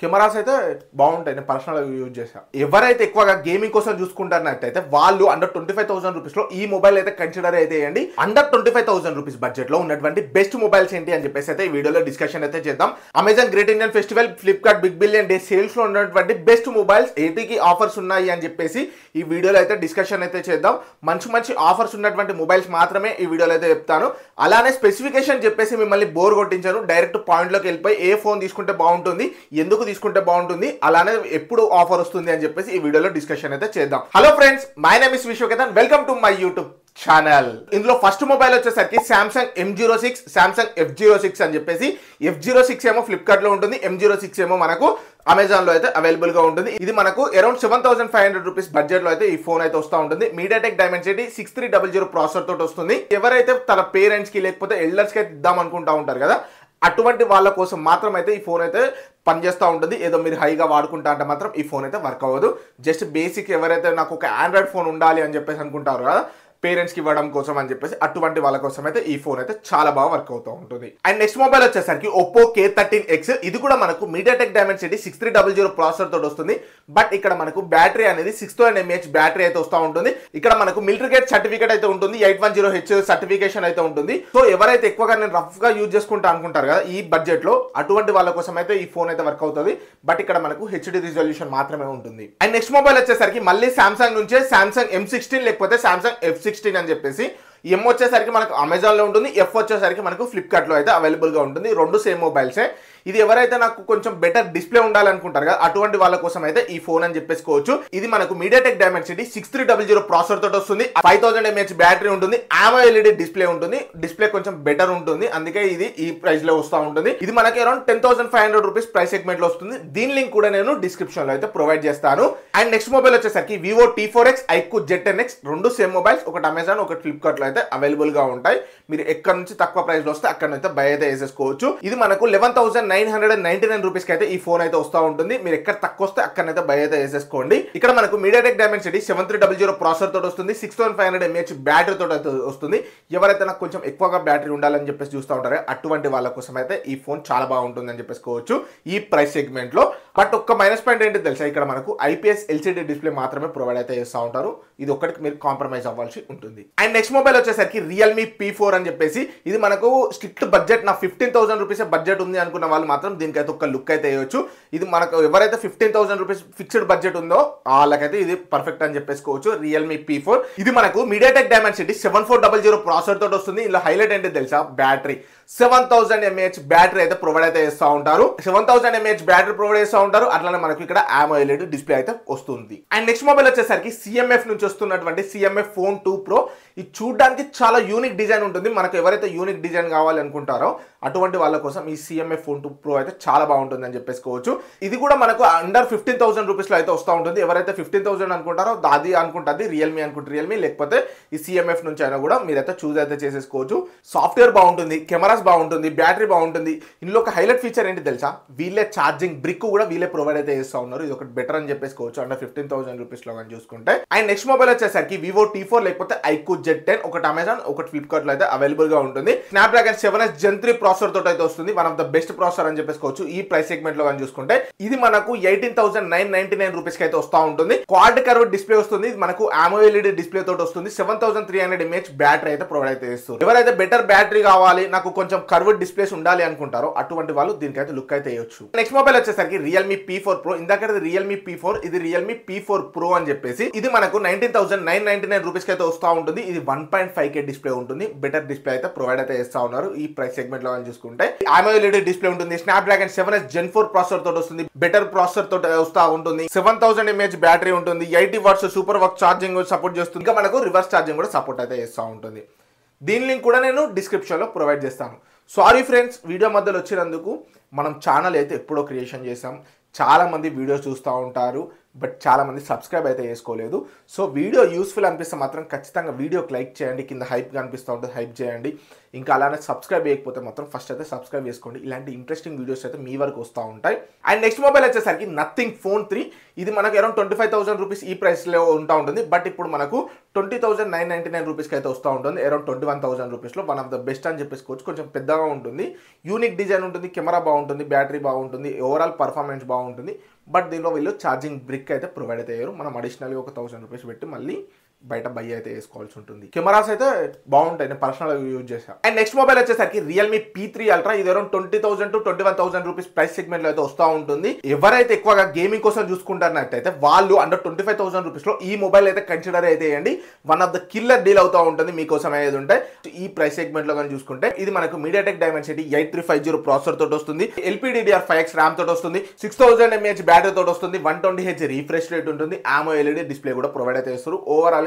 Cameras అయితే బాగుంటాయి. నేను పర్సనల్‌గా యూజ్ చేశా. ఎవరైతే ఎక్కువగా గేమింగ్ కోసం చూసుకుంటున్నట్టయితే వాళ్ళు అండర్ 25,000 రూపీస్‌లో ఈ మొబైల్ అయితే కన్సిడర్ అయితే చేయండి. అండర్ 25,000 రూపీస్ బడ్జెట్‌లో ఉన్నటువంటి బెస్ట్ మొబైల్స్ ఏంటి అని చెప్పేసి అయితే ఈ వీడియోలో డిస్కషన్ అయితే చేద్దాం. Amazon great Indian festival, Flipkart big billion day సేల్స్‌లో ఉన్నటువంటి బెస్ట్ మొబైల్స్ ఏటికి ఆఫర్స్ ఉన్నాయి అని చెప్పేసి ఈ వీడియోలో అయితే డిస్కషన్ అయితే చేద్దాం. మంచి మంచి ఆఫర్స్ ఉన్నటువంటి మొబైల్స్ మాత్రమే ఈ వీడియోలో అయితే చెప్తాను. అలానే స్పెసిఫికేషన్ చెప్పేసి మిమ్మల్ని బోర్ కొట్టించాను. డైరెక్ట్ పాయింట్‌లోకి వెళ్ళిపోయి ఏ ఫోన్ తీసుకుంటే బాగుంటుంది, ఎందుకు తీసుకుంటే బాగుంటుంది, అలానే ఎప్పుడు ఆఫర్ వస్తుంది అని చెప్పేసి ఈ వీడియోలో డిస్కషన్ అయితే చేద్దాం. Hello friends, my name is Vishwaketan. Welcome to my YouTube channel. ఇందులో ఫస్ట్ మొబైల్ వచ్చేసరికి సామ్సంగ్ M06, సామ్సంగ్ F06 అని చెప్పేసి. F06 ఏమో ఫ్లిప్కార్ట్ లో ఉంటుంది, M06 ఏమో మనకు అమెజాన్ లో అయితే అవైలబుల్ గా ఉంటుంది. ఇది మనకు అరౌండ్ 7,500 రూపీస్ బడ్జెట్ లో అయితే ఈ ఫోన్ అయితే వస్తూ ఉంటుంది. మీడియాటెక్ డైమెన్సిటీ 6300 ప్రాసెసర్ తోటి వస్తుంది. ఎవరైతే తన పేరెంట్స్ కి లేకపోతే ఎల్డర్స్ కి అయితే ఇద్దాం అనుకుంటా ఉంటారు కదా, అటువంటి వాళ్ళ కోసం మాత్రం అయితే ఈ ఫోన్ అయితే పనిచేస్తూ ఉంటుంది. ఏదో మీరు హైగా వాడుకుంటా అంటే మాత్రం ఈ ఫోన్ అయితే వర్క్ అవ్వదు. జస్ట్ బేసిక్ ఎవరైతే నాకు ఒక ఆండ్రాయిడ్ ఫోన్ ఉండాలి అని చెప్పేసి అనుకుంటారు కదా, పేరెంట్స్కి ఇవ్వడం కోసం అని చెప్పేసి, అటువంటి వాళ్ళ కోసం అయితే ఈ ఫోన్ అయితే చాలా బాగా వర్క్ అవుతూ ఉంటుంది. అండ్ నెక్స్ట్ మొబైల్ వచ్చేసరికి ఒప్పో K13X. ఇది కూడా మనకు మీడియాటెక్ డైమెన్సిటీ 6300 ప్రాసెసర్ తోటి వస్తుంది. బట్ ఇక్కడ మనకు బ్యాటరీ అనేది 6000 mAh బ్యాటరీ అయితే వస్తూ ఉంటుంది. ఇక్కడ మనకు మిలిటరీ గేట్ సర్టిఫికేట్ అయితే ఉంటుంది, 810H సర్టిఫికేషన్ అయితే ఉంటుంది. సో ఎవరైతే ఎక్కువగా నేను రఫ్ గా యూజ్ చేసుకుంటా అనుకుంటారు కదా ఈ బడ్జెట్ లో, అటువంటి వాళ్ళ కోసం అయితే ఈ ఫోన్ అయితే వర్క్ అవుతుంది. బట్ ఇక్కడ మనకు HD రిజల్యూషన్ మాత్రమే ఉంటుంది. అండ్ నెక్స్ట్ మొబైల్ వచ్చేసరికి మళ్ళీ సామ్సంగ్ నుంచే సామ్సంగ్ M16 లేకపోతే సామ్సంగ్ F16 అని చెప్పేసి. M వచ్చేసరికి మనకు అమెజాన్ లో ఉంటుంది, F వచ్చేసరికి మనకు ఫ్లిప్కార్ట్ లో అయితే అవైలబుల్ గా ఉంటుంది. రెండు సేమ్ మొబైల్సే. ఇది ఎవరైతే నాకు కొంచెం బెటర్ డిస్ప్లే ఉండాలనుకుంటారు కదా, అటువంటి వాళ్ళ కోసం అయితే ఈ ఫోన్ అని చెప్పేసుకోవచ్చు. ఇది మనకు మీడియాటెక్ డైమెన్సిటీ 6300 ప్రాసెసర్ తోటి వస్తుంది. 5000 mAh బ్యాటరీ ఉంటుంది. AMOLED డిస్ప్లే ఉంటుంది. డిస్ప్లే కొంచెం బెటర్ ఉంటుంది, అందుకే ఇది ఈ ప్రైస్ లో వస్తూ ఉంటుంది. ఇది మనకి అరౌండ్ 10,500 రూపీస్ ప్రైస్ సెగ్మెంట్ లో వస్తుంది. దీని లింక్ కూడా నేను డిస్క్రిప్షన్ లో అయితే ప్రొవైడ్ చేస్తాను. అండ్ నెక్స్ట్ మొబైల్ వచ్చేసరికి Vivo T4X, iQOO Z10X. రెండు సేమ్ మొబైల్స్, ఒకటి అమెజాన్ ఒకటి ఫ్లిప్కార్ట్ లో అయితే అవైలబుల్ గా ఉంటాయి. మీరు ఎక్కడ నుంచి తక్కువ ప్రైస్ లో వస్తే అక్కడ నుంచి బై అయితే వేసేసుకోవచ్చు. ఇది మనకు 11,999 రూపీస్ కి అయితే ఈ ఫోన్ అయితే వస్తూ ఉంటుంది. మీరు ఎక్కడ తక్కువ వస్తే అక్కడైతే బై అయితే వేసేసుకోండి. ఇక్కడ మనకు మీడియాటెక్ డైమెన్సిటీ 7300 ప్రాసెసర్ తోటి వస్తుంది. 6500 mAh బ్యాటరీ తోటి అయితే వస్తుంది. ఎవరైతే నాకు కొంచెం ఎక్కువగా బ్యాటరీ ఉండాలని చెప్పేసి చూస్తూ ఉంటారో అటువంటి వాళ్ళ కోసం అయితే ఈ ఫోన్ చాలా బాగుంటుంది అని చెప్పేసుకోవచ్చు ఈ ప్రైస్ సెగ్మెంట్ లో. బట్ ఒక్క మైనస్ పాయింట్ ఏంటి తెలుసా, ఇక్కడ మనకు IPS LCD డిస్ప్లే మాత్రమే ప్రొవైడ్ అయితే చేస్తూ ఉంటారు. ఇది ఒక్కటికి మీరు కాంప్రమైజ్ అవ్వాల్సి ఉంటుంది. అండ్ నెక్స్ట్ మొబైల్ వచ్చేసరికి Realme P4 అని చెప్పేసి. ఇది మనకు స్ట్రిక్ట్ బడ్జెట్, నా 15,000 రూపీస్ బడ్జెట్ ఉంది అనుకున్న వాళ్ళు మాత్రం దీనికైతే ఒక లుక్ అయితే వేయొచ్చు. ఇది మనకు ఎవరైతే 15,000 రూపీస్ ఫిక్స్డ్ బడ్జెట్ ఉందో వాళ్ళకైతే ఇది పర్ఫెక్ట్ అని చెప్పేసుకోవచ్చు. Realme P4 ఇది మనకు మీడియాటెక్ డైమెన్సిటీ 7400 ప్రాసెసర్ తోటి వస్తుంది. ఇలా హైలైట్ ఏంటి తెలుసా, బ్యాటరీ 7000 mAh బ్యాటరీ అయితే ప్రొవైడ్ అయితే చేస్తూ ఉంటారు. 7000 mAh బ్యాటరీ ప్రొవైడ్ చేస్తూ ఉంటారు. అట్లానే మనకు ఇక్కడ AMOLED డిస్ప్లే అయితే వస్తుంది. అండ్ నెక్స్ట్ మొబైల్ వచ్చేసరికి CMF నుంచి వస్తున్నటువంటి CMF Phone 2 Pro. ఇది చూడడానికి చాలా యూనిక్ డిజైన్ ఉంటుంది. మనకు ఎవరైతే యూనిక్ డిజైన్ కావాలి అనుకుంటారో అటువంటి వాళ్ళ కోసం ఈ CMF Phone 2 Pro అయితే చాలా బాగుంటుంది అని చెప్పేసుకోవచ్చు. ఇది కూడా మనకు అండర్ 15,000 రూపీస్ లో అయితే వస్తూ ఉంటుంది. ఎవరైతే 15,000 అనుకుంటారో అది అనుకుంటుంది రియల్మీ అనుకుంటే రియల్మీ, లేకపోతే ఈ CMF నుంచి అయినా కూడా మీరైతే చూస్ అయితే చేసేసుకోవచ్చు. సాఫ్ట్వేర్ బాగుంటుంది, కెమెరాస్ బాగుంటుంది, బ్యాటరీ బాగుంటుంది. ఇందులో ఒక హైలైట్ ఫీచర్ ఏంటి తెలుసా, వీళ్ళే ఛార్జింగ్ బ్రిక్ కూడా వీళ్ళే ప్రొవైడ్ అయితే చేస్తూ ఉన్నారు. ఇది ఒకటి బెటర్ అని చెప్పేసుకోవచ్చు అండర్ 15,000 రూపీస్ లో కానీ చూసుకుంటే. అండ్ నెక్స్ట్ మొబైల్ వచ్చేసరికి Vivo T4 లేకపోతే iQOO Z10, ఒకటి అమెజాన్ ఒకటి ఫ్లిప్కార్ట్ లో అయితే అవైలబుల్ గా ఉంటుంది. స్నాప్డ్రాగన్ 7S Gen 3 ప్రాసెసర్ తోటి అయితే వస్తుంది. One of the best processor అని చెప్పేసుకోవచ్చు ఈ ప్రైస్ సెగ్మెంట్ లో కానీ చూసుకుంటే. ఇది మనకు 18,999 రూపీస్ కి అయితే వస్తూ ఉంటుంది. క్వాడ్ కర్వ్ డిస్ప్లే వస్తుంది. ఇది మనకు AMOLED డిస్ప్లే తోటి వస్తుంది. 7300 mAh బ్యాటరీ అయితే ప్రొవైడ్ అయితే చేస్తుంది. ఎవరైతే బెటర్ బ్యాటరీ కావాలి, నాకు కొంచెం కర్వ్డ్ డిస్ప్లేస్ ఉండాలి అనుకుంటారో అటువంటి వాళ్ళు దీనికైతే లుక్ అయితే వేయొచ్చు. నెక్స్ట్ మొబైల్ వచ్చేసరికి Realme P4 Pro. ఇందాక Realme P4, ఇది Realme P4 Pro అని చెప్పేసి. ఇది మనకు 19,999 రూపీస్ కి అయితే వస్తూ ఉంటుంది. ఇది 1.5K డిస్ప్లే ఉంటుంది. బెటర్ డిస్ప్లే అయితే ప్రొవైడ్ అయితే చేస్తూ ఉన్నారు ఈ ప్రైస్ సెగ్మెంట్ లో అని చూసుకుంటే. AMOLED డిస్ప్లే ఉంటుంది. స్నాప్డ్రాగన్ 7S Gen 4 ప్రాసెసర్ తోటి వస్తుంది. బెటర్ ప్రాసెసర్ తోటి వస్తూ ఉంటుంది. 7000 mAh బ్యాటరీ ఉంటుంది. 80 వాట్స్ సూపర్ వర్క్ ఛార్జింగ్ సపోర్ట్ చేస్తుంది. ఇంకా మనకు రివర్స్ ఛార్జింగ్ కూడా సపోర్ట్ అయితే చేస్తూ ఉంటుంది. దీని లింక్ కూడా నేను డిస్క్రిప్షన్ లో ప్రొవైడ్ చేస్తాను. సారీ ఫ్రెండ్స్, వీడియో మధ్యలో వచ్చినందుకు. మనం ఛానల్ అయితే ఎప్పుడో క్రియేషన్ చేసాం. చాలా మంది వీడియో చూస్తూ ఉంటారు, బట్ చాలా మంది సబ్స్క్రైబ్ అయితే చేసుకోలేదు. సో వీడియో యూస్ఫుల్ అనిపిస్తే మాత్రం ఖచ్చితంగా వీడియోకి లైక్ చేయండి. కింద హైప్ కనిపిస్తూ ఉంటుంది, హైప్ చేయండి. ఇంకా అలానే సబ్స్క్రైబ్ చేయకపోతే మాత్రం ఫస్ట్ అయితే సబ్స్క్రైబ్ చేసుకోండి. ఇలాంటి ఇంట్రెస్టింగ్ వీడియోస్ అయితే మీ వరకు వస్తూ ఉంటాయి. అండ్ నెక్స్ట్ మొబైల్ వచ్చేసరికి Nothing Phone 3. ఇది మనకు అరౌండ్ 25,000 రూపీస్ ఈ ప్రైస్లో ఉంటా ఉంటుంది. బట్ ఇప్పుడు మనకు 20,999 రూపీస్కి అయితే వస్తూ ఉంటుంది. అరౌండ్ 21,000 రూపీస్లో వన్ ఆఫ్ ద బెస్ట్ అని చెప్పేసుకోవచ్చు. కొంచెం పెద్దగా ఉంటుంది, యూనిక్ డిజైన్ ఉంటుంది, కెమెరా బాగుంటుంది, బ్యాటరీ బాగుంటుంది, ఓవరాల్ పర్ఫార్మెన్స్ బాగుంటుంది. బట్ దీనిలో వీళ్ళు ఛార్జింగ్ బ్రిక్ అయితే ప్రొవైడ్ అయితే అయ్యారు. మనం అడిషనల్గా ఒక 1000 రూపీస్ పెట్టి మళ్ళీ బయట బై అయితే వేసుకోవాల్సి ఉంటుంది. కెమెరాస్ అయితే బాగుంటాయి, నేను పర్సనల్గా యూజ్ చేశాను. అండ్ నెక్స్ట్ మొబైల్ వచ్చేసరికి రియల్మీ P3 Ultra. ఇది around 20,000 to 21,000 rupees price segment లో అయితే వస్తూ ఉంటుంది. ఎవరైతే ఎక్కువగా గేమింగ్ కోసం చూసుకుంటున్నట్టయితే వాళ్ళు అండర్ 25,000 రూపీస్ లో ఈ మొబైల్ అయితే కన్సిడర్ అయితే చేయండి. One of the killer deal అవుతూ ఉంటుంది మీకోసం అయ్యేది ఉంటే. ఈ ప్రైస్ సెగ్మెంట్ లో కానీ చూసుకుంటే ఇది మనకు MediaTek Dimensity 8350 ప్రాసెసర్ తోటి వస్తుంది, LPDDR5X ర్యామ్ తోటి వస్తుంది, 6000 mAh బ్యాటరీ తోటి వస్తుంది, 120Hz రీఫ్రెష్ రేట్ ఉంటుంది, AMOLED డిస్ప్లే కూడా ప్రొవైడ్ అయితే చేస్తారు. ఓవరాల్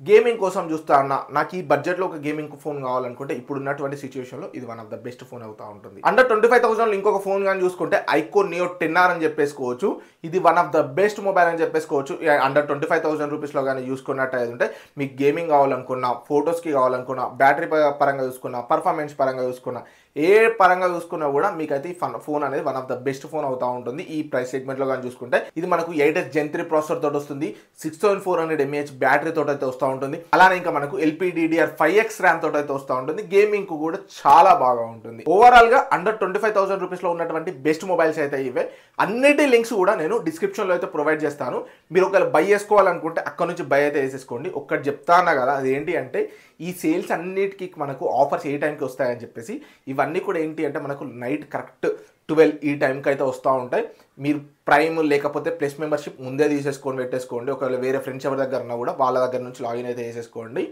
గేమింగ్ కోసం చూస్తా అన్న నాకు ఈ బడ్జెట్లో ఒక గేమింగ్ ఫోన్ కావాలనుకుంటే ఇప్పుడు ఉన్నటువంటి సిచ్యువేషన్లో ఇది one of the best phone అవుతా ఉంటుంది. అండర్ 25,000 ఇంకొక ఫోన్ కానీ చూసుకుంటే ఐకోన్ నియో 10R అని చెప్పేసుకోవచ్చు. ఇది one of the best mobile అని చెప్పేసుకోవచ్చు. అండర్ 25,000 రూపీస్లో కానీ చూసుకున్నట్టు అయితే మీకు గేమింగ్ కావాలనుకున్నా, ఫొటోస్కి కావాలనుకున్నా, బ్యాటరీ పరంగా చూసుకున్నా, పర్ఫార్మెన్స్ పరంగా చూసుకున్నా, ఏ పరంగా చూసుకున్నా కూడా మీకైతే ఈ ఫోన్ అనేది one of the best phone అవుతా ఉంటుంది ఈ ప్రైస్ సెగ్మెంట్లో కానీ చూసుకుంటే. ఇది మనకు 8S Gen 3 ప్రాసెసర్ తోటి వస్తుంది, 6400 mAh బ్యాటరీ తోటి అయితే వస్తూ ఉంటుంది. అలానే ఇంకా మనకు LPDDR5X ర్యామ్ తోటి అయితే వస్తూ ఉంటుంది. గేమింగ్ కు కూడా చాలా బాగా ఉంటుంది. ఓవరాల్ గా అండర్ 25,000 రూపీస్ లో ఉన్నటువంటి బెస్ట్ మొబైల్స్ అయితే ఇవే. అన్నిటి లింక్స్ కూడా నేను డిస్క్రిప్షన్ లో అయితే ప్రొవైడ్ చేస్తాను. మీరు ఒకవేళ బై చేసుకోవాలనుకుంటే అక్కడ నుంచి బై అయితే వేసేసుకోండి. ఒక్కటి చెప్తాను కదా, అదేంటి అంటే ఈ సేల్స్ అన్నిటికీ మనకు ఆఫర్స్ ఏ టైంకి వస్తాయని చెప్పేసి. ఇవన్నీ కూడా ఏంటి అంటే మనకు నైట్ కరెక్ట్ 12 ఈ టైంకి అయితే వస్తూ ఉంటాయి. మీరు ప్రైమ్ లేకపోతే ప్లస్ మెంబర్షిప్ ముందే తీసేసుకొని పెట్టేసుకోండి. ఒకవేళ వేరే ఫ్రెండ్స్ ఎవరి దగ్గర ఉన్నా కూడా వాళ్ళ దగ్గర నుంచి లాగిన్ అయితే వేసేసుకోండి.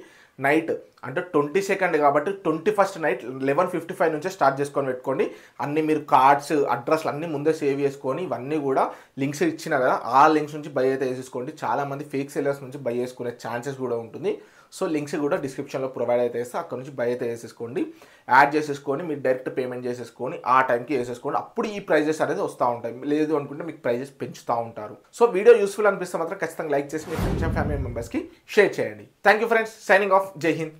నైట్ అంటే 22nd కాబట్టి 21st నైట్ 11:55 నుంచే స్టార్ట్ చేసుకొని పెట్టుకోండి. అన్ని మీరు కార్డ్స్, అడ్రస్లు అన్నీ ముందే సేవ్ చేసుకొని ఇవన్నీ కూడా లింక్స్ ఇచ్చిన కదా ఆ లింక్స్ నుంచి బై అయితే వేసేసుకోండి. చాలామంది ఫేక్ సెల్లర్స్ నుంచి బై చేసుకునే ఛాన్సెస్ కూడా ఉంటుంది. సో లింక్స్ కూడా డిస్క్రిప్షన్లో ప్రొవైడ్ అయితే వేస్తే అక్కడ నుంచి బై అయితే వేసేసుకోండి. యాడ్ చేసేసుకొని మీరు డైరెక్ట్ పేమెంట్ చేసేసుకొని ఆ టైంకి వేసేసుకోండి. అప్పుడు ఈ ప్రైజెస్ అనేది వస్తూ ఉంటాయి. లేదు అనుకుంటే మీకు ప్రైజెస్ పెంచుతూ ఉంటారు. సో వీడియో యూస్ఫుల్ అనిపిస్తే మాత్రం ఖచ్చితంగా లైక్ చేసి మీ ఫ్రెండ్స్ అండ్ ఫ్యామిలీ మెంబర్స్కి షేర్ చేయండి. Thank you friends. Signing off. జై హింద్.